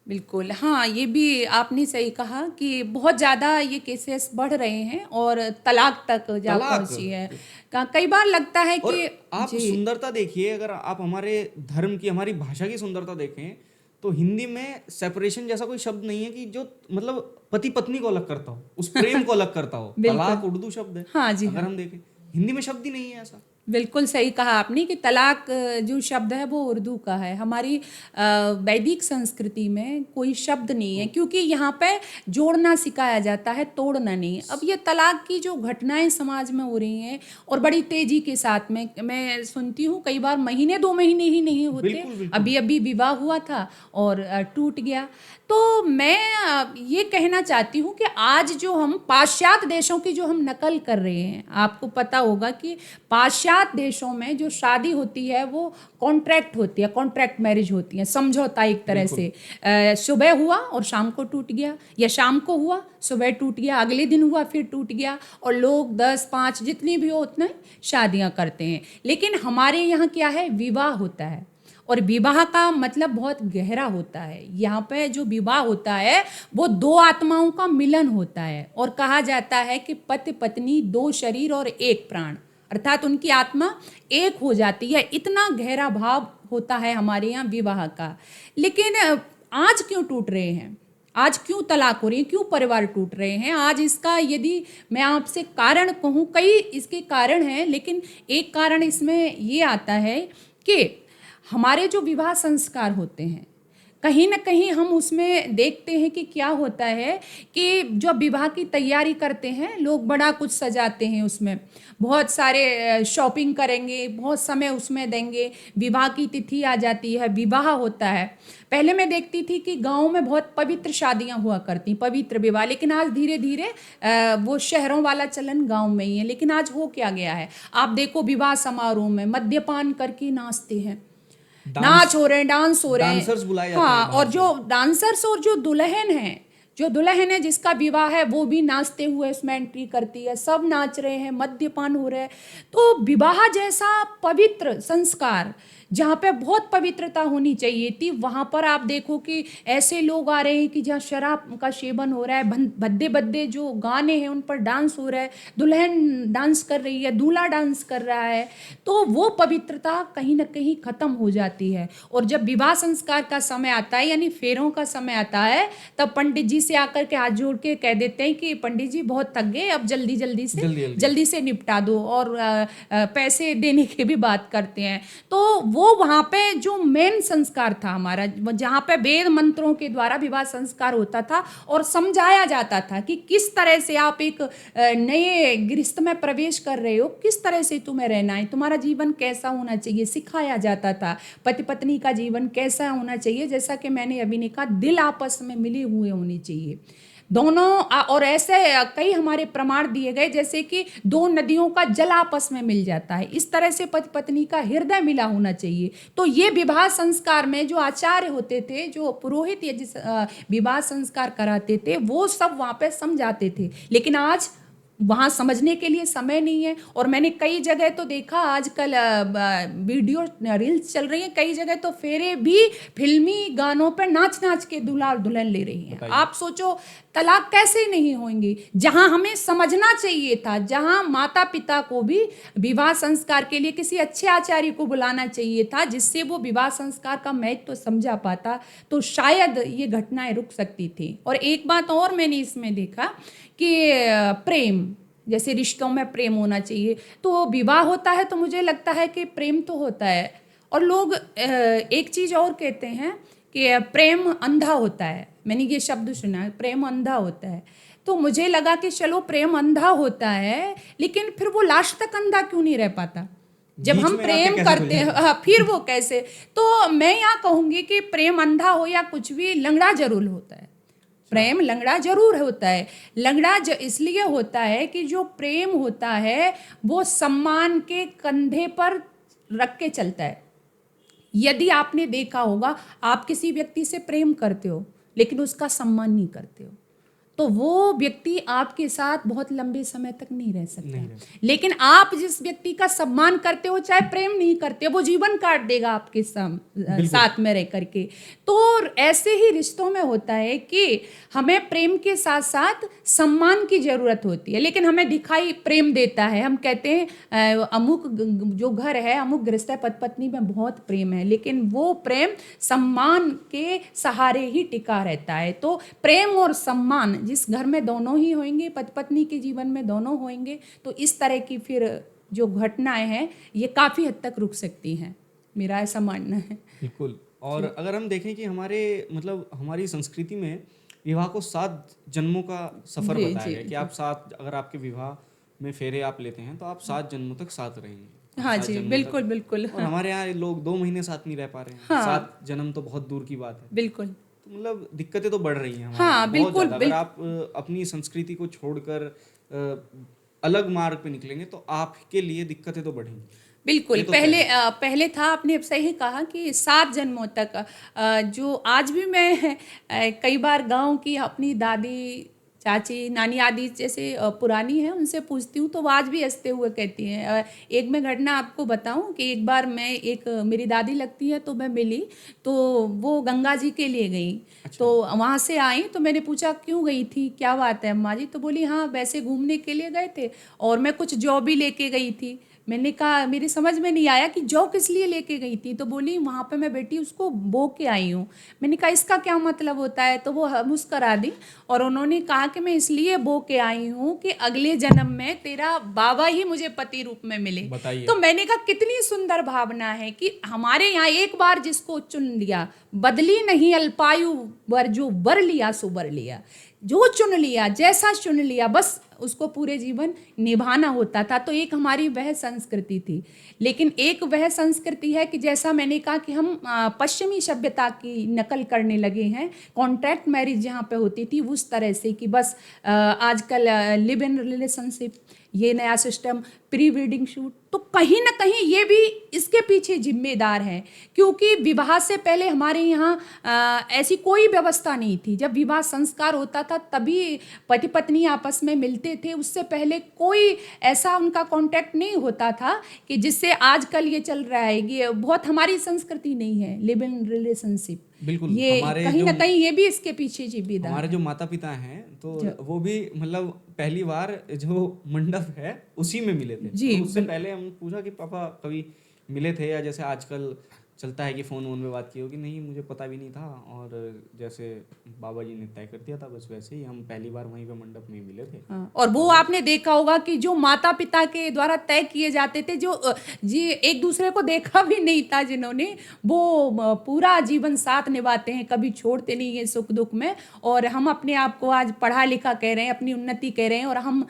बिल्कुल, हाँ, ये भी आपने सही कहा कि बहुत ज़्यादा ये केसेस बढ़ रहे हैं और तलाक तक जा पहुंची है। कई बार लगता है कि आप सुंदरता देखिए, अगर आप हमारे धर्म की, हमारी भाषा की सुंदरता देखें, तो हिंदी में सेपरेशन जैसा कोई शब्द नहीं है कि जो मतलब पति पत्नी को अलग करता हो, उस प्रेम को अलग करता हो। तलाक उर्दू शब्द है। हाँ जी, अगर हम देखें हिंदी में शब्द ही नहीं है ऐसा। बिल्कुल सही कहा आपने कि तलाक जो शब्द है वो उर्दू का है। हमारी वैदिक संस्कृति में कोई शब्द नहीं है, क्योंकि यहाँ पे जोड़ना सिखाया जाता है, तोड़ना नहीं। अब ये तलाक की जो घटनाएं समाज में हो रही हैं और बड़ी तेजी के साथ में मैं सुनती हूँ, कई बार महीने 2 महीने ही नहीं होते, अभी अभी विवाह हुआ था और टूट गया। तो मैं ये कहना चाहती हूँ कि आज जो हम पाश्चात्य देशों की जो हम नकल कर रहे हैं, आपको पता होगा कि पाश्चात्य देशों में जो शादी होती है वो कॉन्ट्रैक्ट होती है, कॉन्ट्रैक्ट मैरिज होती है, समझौता एक तरह से। सुबह हुआ और शाम को टूट गया, या शाम को हुआ सुबह टूट गया, अगले दिन हुआ फिर टूट गया, और लोग 10-5 जितनी भी हो उतने शादियां करते हैं। लेकिन हमारे यहाँ क्या है, विवाह होता है, और विवाह का मतलब बहुत गहरा होता है। यहाँ पे जो विवाह होता है वो 2 आत्माओं का मिलन होता है, और कहा जाता है कि पति पत्नी 2 शरीर और 1 प्राण, अर्थात उनकी आत्मा एक हो जाती है। इतना गहरा भाव होता है हमारे यहाँ विवाह का। लेकिन आज क्यों टूट रहे हैं, आज क्यों तलाक हो रही है, क्यों परिवार टूट रहे हैं आज? इसका यदि मैं आपसे कारण कहूँ, कई इसके कारण हैं, लेकिन एक कारण इसमें ये आता है कि हमारे जो विवाह संस्कार होते हैं, कहीं ना कहीं हम उसमें देखते हैं कि क्या होता है कि जब विवाह की तैयारी करते हैं लोग बड़ा कुछ सजाते हैं, उसमें बहुत सारे शॉपिंग करेंगे, बहुत समय उसमें देंगे, विवाह की तिथि आ जाती है, विवाह होता है। पहले मैं देखती थी कि गांव में बहुत पवित्र शादियां हुआ करती, पवित्र विवाह, लेकिन आज धीरे धीरे वो शहरों वाला चलन गांव में ही है। लेकिन आज हो क्या गया है, आप देखो विवाह समारोह में मद्यपान करके नाचते हैं, नाच हो रहे हैं, डांस हो रहे हैं, डांसर्स बुलाए जाते हैं। हाँ, और जो डांसर्स और जो दुल्हन है जिसका विवाह है वो भी नाचते हुए इसमें एंट्री करती है, सब नाच रहे हैं, मद्यपान हो रहा है। तो विवाह जैसा पवित्र संस्कार जहाँ पे बहुत पवित्रता होनी चाहिए थी, वहाँ पर आप देखो कि ऐसे लोग आ रहे हैं कि जहाँ शराब का सेवन हो रहा है, भद्दे भद्दे जो गाने हैं उन पर डांस हो रहा है, दुल्हन डांस कर रही है, दूल्हा डांस कर रहा है। तो वो पवित्रता कहीं ना कहीं खत्म हो जाती है। और जब विवाह संस्कार का समय आता है, यानी फेरों का समय आता है, तब पंडित जी से आकर के हाथ जोड़ के कह देते हैं कि पंडित जी बहुत थक गए, अब जल्दी से निपटा दो, और पैसे देने की भी बात करते हैं। तो वो वहाँ पे जो मेन संस्कार था हमारा, जहाँ पे वेद मंत्रों के द्वारा विवाह संस्कार होता था और समझाया जाता था कि किस तरह से आप एक नए गृहस्थ में प्रवेश कर रहे हो, किस तरह से तुम्हें रहना है, तुम्हारा जीवन कैसा होना चाहिए, सिखाया जाता था। पति पत्नी का जीवन कैसा होना चाहिए, जैसा कि मैंने अभी ने कहा, दिल आपस में मिले हुए होने चाहिए दोनों। और ऐसे कई हमारे प्रमाण दिए गए, जैसे कि 2 नदियों का जल आपस में मिल जाता है, इस तरह से पति पत्नी का हृदय मिला होना चाहिए। तो ये विवाह संस्कार में जो आचार्य होते थे, जो पुरोहित या जिस विवाह संस्कार कराते थे, वो सब वहाँ पे समझाते थे। लेकिन आज वहाँ समझने के लिए समय नहीं है। और मैंने कई जगह तो देखा, आजकल वीडियो रील्स चल रही हैं, कई जगह तो फेरे भी फिल्मी गानों पर नाच नाच के दूल्हा और दुल्हन ले रही हैं। आप सोचो तलाक कैसे नहीं होंगी, जहां हमें समझना चाहिए था, जहां माता पिता को भी विवाह संस्कार के लिए किसी अच्छे आचार्य को बुलाना चाहिए था, जिससे वो विवाह संस्कार का महत्व तो समझा पाता, तो शायद ये घटनाएं रुक सकती थी। और एक बात और मैंने इसमें देखा कि प्रेम, जैसे रिश्तों में प्रेम होना चाहिए, तो विवाह होता है तो मुझे लगता है कि प्रेम तो होता है। और लोग एक चीज़ और कहते हैं कि प्रेम अंधा होता है, मैंने ये शब्द सुना है, प्रेम अंधा होता है। तो मुझे लगा कि चलो प्रेम अंधा होता है, लेकिन फिर वो लास्ट तक अंधा क्यों नहीं रह पाता? जब हम प्रेम करते हैं फिर वो कैसे? तो मैं यहाँ कहूँगी कि प्रेम अंधा हो या कुछ भी, लंगड़ा जरूर होता है। प्रेम लंगड़ा जरूर होता है। लंगड़ा इसलिए होता है कि जो प्रेम होता है वो सम्मान के कंधे पर रख के चलता है। यदि आपने देखा होगा, आप किसी व्यक्ति से प्रेम करते हो लेकिन उसका सम्मान नहीं करते हो, तो वो व्यक्ति आपके साथ बहुत लंबे समय तक नहीं रह सकता। लेकिन आप जिस व्यक्ति का सम्मान करते हो, चाहे प्रेम नहीं करते, वो जीवन काट देगा आपके साथ में रह करके। तो ऐसे ही रिश्तों में होता है कि हमें प्रेम के साथ साथ सम्मान की जरूरत होती है। लेकिन हमें दिखाई प्रेम देता है, हम कहते हैं अमुक जो घर है, अमुक गृहस्थ है, पति पत्नी में बहुत प्रेम है, लेकिन वो प्रेम सम्मान के सहारे ही टिका रहता है। तो प्रेम और सम्मान जिस घर में दोनों ही होंगे, पति पत्नी के जीवन में दोनों होंगे, तो इस तरह की फिर जो घटनाएं हैं ये काफ़ी हद तक रुक सकती हैं, मेरा ऐसा मानना है। बिल्कुल। और अगर हम देखें कि हमारे मतलब हमारी संस्कृति में विवाह को 7 जन्मों का सफर जी, बताया जी, गया है कि आप 7 अगर आपके विवाह में फेरे आप लेते हैं तो आप 7 जन्मों तक साथ रहेंगे। हाँ 7 जी, जन्मों बिल्कुल तक। बिल्कुल। और हमारे यहाँ लोग 2 महीने साथ नहीं रह पा रहे हैं। हाँ। 7 जन्म तो बहुत दूर की बात है। बिल्कुल। तो मतलब दिक्कतें तो बढ़ रही हैं हमारे हाँ, यहाँ बहुत बिल्कुल, ज़्यादा। अगर आप अपनी संस्कृति को छोड़कर अलग मार्ग पे निकलेंगे तो आपके लिए दिक्कतें तो बढ़ेंगी। बिल्कुल। ये तो पहले तय है। पहले था, आपने सही कहा कि 7 जन्मों तक, जो आज भी मैं कई बार गांव की अपनी दादी, चाची, नानी आदि जैसे पुरानी हैं उनसे पूछती हूँ तो वो आज भी हंसते हुए कहती हैं। एक मैं घटना आपको बताऊँ कि एक बार मैं मेरी दादी लगती है तो मैं मिली, तो वो गंगा जी के लिए गई। तो वहाँ से आई तो मैंने पूछा क्यों गई थी, क्या बात है अम्मा जी? तो बोली हाँ वैसे घूमने के लिए गए थे और मैं कुछ जौ भी लेके गई थी। मैंने कहा मेरी समझ में नहीं आया कि जौ किस लिए लेके गई थी? तो बोली वहाँ पे मैं बेटी उसको बो के आई हूँ। मैंने कहा इसका क्या मतलब होता है? तो वो मुस्करा दी और उन्होंने कहा कि मैं इसलिए बो के आई हूँ कि अगले जन्म में तेरा बाबा ही मुझे पति रूप में मिले। बताइए। तो मैंने कहा कितनी सुंदर भावना है कि हमारे यहाँ एक बार जिसको चुन लिया, बदली नहीं अल्पायु वर, जो वर लिया सो वर लिया, जो चुन लिया, जैसा चुन लिया, बस उसको पूरे जीवन निभाना होता था। तो एक हमारी वह संस्कृति थी। लेकिन एक वह संस्कृति है कि जैसा मैंने कहा कि हम पश्चिमी सभ्यता की नकल करने लगे हैं। कॉन्ट्रैक्ट मैरिज जहाँ पे होती थी उस तरह से कि बस आजकल लिव इन रिलेशनशिप, ये नया सिस्टम, प्री वेडिंग शूट, तो कहीं ना कहीं ये भी इसके पीछे जिम्मेदार है। क्योंकि विवाह से पहले हमारे यहाँ ऐसी कोई व्यवस्था नहीं थी। जब विवाह संस्कार होता था तभी पति पत्नी आपस में मिलते थे, उससे पहले कोई ऐसा उनका कांटेक्ट नहीं होता था कि जिससे आजकल ये चल रहा है। ये बहुत हमारी संस्कृति नहीं है लिव इन रिलेशनशिप। बिल्कुल। ये हमारे कहीं ना जो कहीं ये भी इसके पीछे जिम्मेदार हमारे है। जो माता पिता हैं तो वो भी मतलब पहली बार जो मंडप है उसी में मिले थे। जी, तो उससे पहले हम पूछा कि पापा कभी मिले थे, या जैसे आजकल चलता है कि फ़ोन वोन में बात की होगी, नहीं मुझे पता भी नहीं था, और जैसे बाबा जी ने तय कर दिया था बस वैसे ही हम पहली बार वहीं पे मंडप में ही मिले थे। हाँ, और वो आपने देखा होगा कि जो माता पिता के द्वारा तय किए जाते थे, जो जी एक दूसरे को देखा भी नहीं था जिन्होंने, वो पूरा जीवन साथ निभाते हैं, कभी छोड़ते नहीं है सुख दुख में। और हम अपने आप को आज पढ़ा लिखा कह रहे हैं, अपनी उन्नति कह रहे हैं, और हम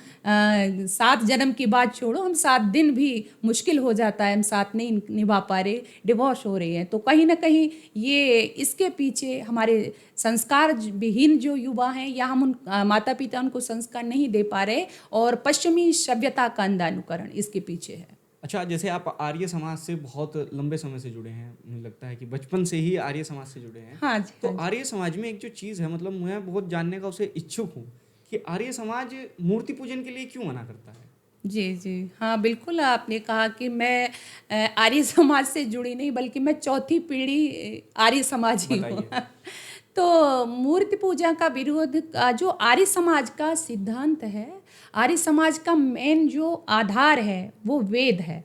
7 जन्म की बात छोड़ो, हम 7 दिन भी मुश्किल हो जाता है, हम साथ नहीं निभा पा रहे, डिवोर्स हो रही है। तो कहीं ना कहीं ये इसके पीछे हमारे संस्कार विहीन जो युवा हैं, या हम उन माता पिता उनको संस्कार नहीं दे पा रहे, और पश्चिमी सभ्यता का अंधानुकरण इसके पीछे है। अच्छा, जैसे आप आर्य समाज से बहुत लंबे समय से जुड़े हैं, मुझे लगता है कि बचपन से ही आर्य समाज से जुड़े हैं। हाँ जी, तो हाँ जी। आर्य समाज में एक जो चीज़ है, मतलब मैं बहुत जानने का उसे इच्छुक हूँ कि आर्य समाज मूर्ति पूजन के लिए क्यों मना करता है? जी जी हाँ, बिल्कुल। आपने कहा कि मैं आर्य समाज से जुड़ी नहीं, बल्कि मैं चौथी पीढ़ी आर्य समाजी हूँ। बताइए। तो मूर्ति पूजा का विरोध का जो आर्य समाज का सिद्धांत है, आर्य समाज का मेन जो आधार है वो वेद है।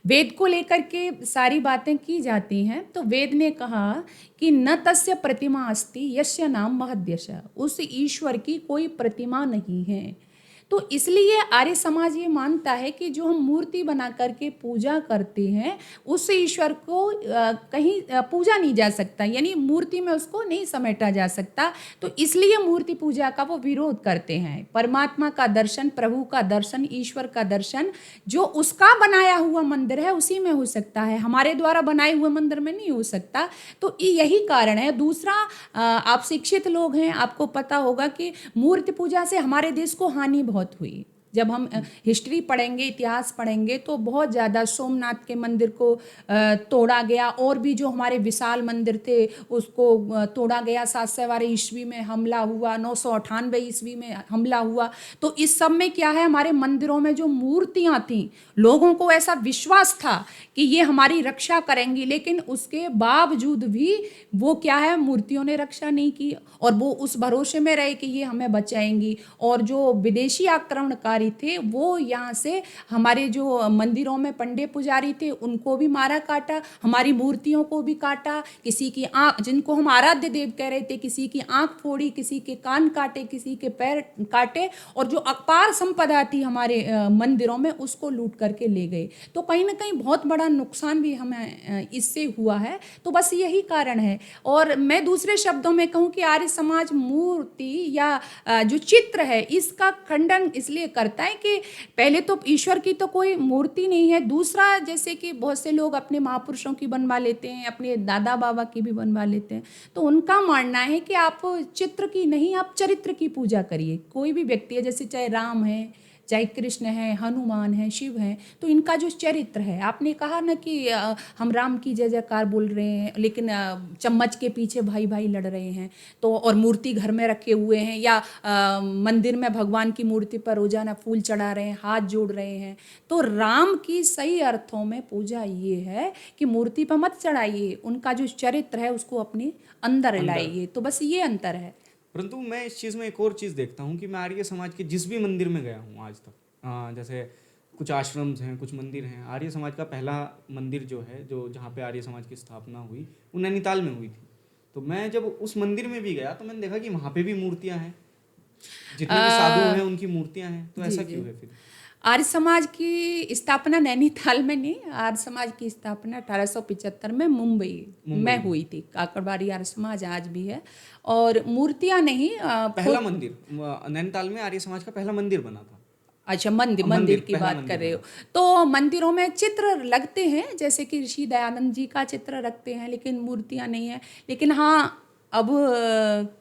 वेद को लेकर के सारी बातें की जाती हैं। तो वेद ने कहा कि न तस्य प्रतिमा अस्ति यस्य नाम महद्यश, उस ईश्वर की कोई प्रतिमा नहीं है। तो इसलिए आर्य समाज ये मानता है कि जो हम मूर्ति बना करके पूजा करते हैं उस ईश्वर को कहीं पूजा नहीं जा सकता, यानी मूर्ति में उसको नहीं समेटा जा सकता। तो इसलिए मूर्ति पूजा का वो विरोध करते हैं। परमात्मा का दर्शन, प्रभु का दर्शन, ईश्वर का दर्शन जो उसका बनाया हुआ मंदिर है उसी में हो सकता है, हमारे द्वारा बनाए हुए मंदिर में नहीं हो सकता। तो यही कारण है। दूसरा, आप शिक्षित लोग हैं, आपको पता होगा कि मूर्ति पूजा से हमारे देश को हानि बहुत हुई। जब हम हिस्ट्री पढ़ेंगे, इतिहास पढ़ेंगे, तो बहुत ज़्यादा सोमनाथ के मंदिर को तोड़ा गया, और भी जो हमारे विशाल मंदिर थे उसको तोड़ा गया। 712 ईस्वी में हमला हुआ, 998 ईस्वी में हमला हुआ। तो इस सब में क्या है, हमारे मंदिरों में जो मूर्तियाँ थीं, लोगों को ऐसा विश्वास था कि ये हमारी रक्षा करेंगी, लेकिन उसके बावजूद भी वो क्या है, मूर्तियों ने रक्षा नहीं की, और वो उस भरोसे में रहे कि ये हमें बचाएंगी। और जो विदेशी आक्रमणकारी पुजारी थे वो यहाँ से हमारे जो मंदिरों में पंडे पुजारी थे उनको भी मारा काटा, हमारी मूर्तियों को भी काटा, किसी की आँख, जिनको हम आराध्य देव कह रहे थे, किसी की आँख फोड़ी, किसी के कान काटे, किसी के पैर काटे, और जो अपार संपदा थी हमारे मंदिरों में उसको लूट करके ले गए। तो कहीं ना कहीं बहुत बड़ा नुकसान भी हमें इससे हुआ है। तो बस यही कारण है। और मैं दूसरे शब्दों में कहूँ कि आर्य समाज मूर्ति या जो चित्र है इसका खंडन इसलिए करता है कि पहले तो ईश्वर की तो कोई मूर्ति नहीं है, दूसरा जैसे कि बहुत से लोग अपने महापुरुषों की बनवा लेते हैं, अपने दादा बाबा की भी बनवा लेते हैं, तो उनका मानना है कि आप चित्र की नहीं, आप चरित्र की पूजा करिए। कोई भी व्यक्ति है, जैसे चाहे राम है, चाहे कृष्ण है, हनुमान है, शिव है, तो इनका जो चरित्र है, आपने कहा ना कि हम राम की जय जयकार बोल रहे हैं लेकिन चम्मच के पीछे भाई भाई लड़ रहे हैं, तो और मूर्ति घर में रखे हुए हैं या मंदिर में भगवान की मूर्ति पर रोजाना फूल चढ़ा रहे हैं, हाथ जोड़ रहे हैं। तो राम की सही अर्थों में पूजा ये है कि मूर्ति पर मत चढ़ाइए, उनका जो चरित्र है उसको अपने अंदर लाइए। तो बस ये अंतर है। परंतु मैं इस चीज़ में एक और चीज़ देखता हूँ कि मैं आर्य समाज के जिस भी मंदिर में गया हूँ आज तक, जैसे कुछ आश्रम्स हैं, कुछ मंदिर हैं, आर्य समाज का पहला मंदिर जो है, जो जहाँ पे आर्य समाज की स्थापना हुई वो नैनीताल में हुई थी। तो मैं जब उस मंदिर में भी गया तो मैंने देखा कि वहाँ पे भी मूर्तियाँ हैं, जितने भी साधु हैं उनकी मूर्तियाँ हैं। तो ऐसा क्यों है फिर? आर्य समाज की स्थापना नैनीताल में नहीं, आर्य समाज की स्थापना 1875 में मुंबई में हुई थी। काकड़बाड़ी आर्य समाज आज भी है। और मूर्तियां नहीं, पहला मंदिर नैनीताल में आर्य समाज का पहला मंदिर बना था। अच्छा, मंदिर की बात कर रहे हो। तो मंदिरों में चित्र लगते हैं, जैसे कि ऋषि दयानंद जी का चित्र रखते हैं, लेकिन मूर्तियां नहीं है। लेकिन हाँ, अब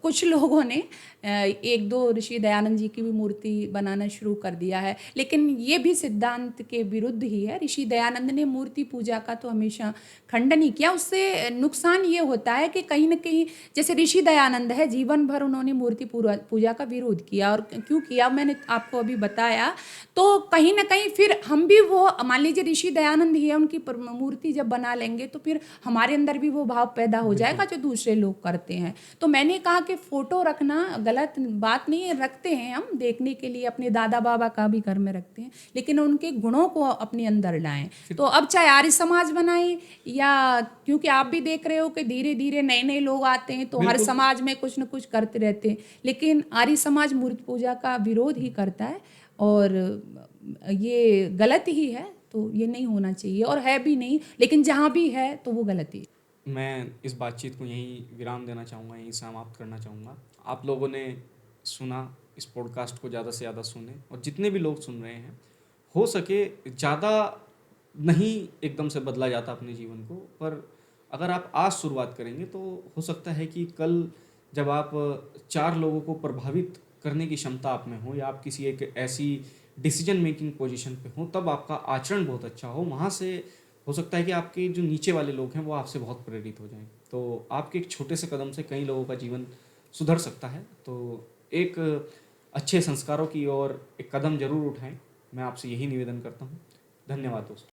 कुछ लोगों ने एक दो ऋषि दयानंद जी की भी मूर्ति बनाना शुरू कर दिया है, लेकिन ये भी सिद्धांत के विरुद्ध ही है। ऋषि दयानंद ने मूर्ति पूजा का तो हमेशा खंडन ही किया। उससे नुकसान ये होता है कि कहीं ना कहीं, जैसे ऋषि दयानंद है, जीवन भर उन्होंने मूर्ति पूजा का विरोध किया। और क्यों किया मैंने आपको अभी बताया। तो कहीं ना कहीं फिर हम भी वो, मान लीजिए ऋषि दयानंद ही है, उनकी मूर्ति जब बना लेंगे तो फिर हमारे अंदर भी वो भाव पैदा हो जाएगा जो दूसरे लोग करते हैं। तो मैंने कहा कि फोटो रखना गलत बात नहीं है, रखते हैं हम देखने के लिए, अपने दादा बाबा का भी घर में रखते हैं, लेकिन उनके गुणों को अपने अंदर लाएं। तो अब चाहे आर्य समाज बनाए या, क्योंकि आप भी देख रहे हो कि धीरे धीरे नए नए लोग आते हैं, तो हर समाज में कुछ न कुछ करते रहते हैं, लेकिन आर्य समाज मूर्ति पूजा का विरोध ही करता है और ये गलत ही है। तो ये नहीं होना चाहिए और है भी नहीं, लेकिन जहाँ भी है तो वो गलत ही। मैं इस बातचीत को यहीं विराम देना चाहूँगा, यहीं समाप्त करना चाहूँगा। आप लोगों ने सुना, इस पॉडकास्ट को ज़्यादा से ज़्यादा सुने, और जितने भी लोग सुन रहे हैं, हो सके ज़्यादा नहीं एकदम से बदला जाता अपने जीवन को, पर अगर आप आज शुरुआत करेंगे तो हो सकता है कि कल जब आप 4 लोगों को प्रभावित करने की क्षमता आप में हो, या आप किसी एक ऐसी डिसीजन मेकिंग पोजीशन पे हो, तब आपका आचरण बहुत अच्छा हो। वहाँ से हो सकता है कि आपके जो नीचे वाले लोग हैं वो आपसे बहुत प्रेरित हो जाएं। तो आपके एक छोटे से कदम से कई लोगों का जीवन सुधर सकता है। तो एक अच्छे संस्कारों की ओर एक कदम जरूर उठाएं, मैं आपसे यही निवेदन करता हूं। धन्यवाद दोस्तों।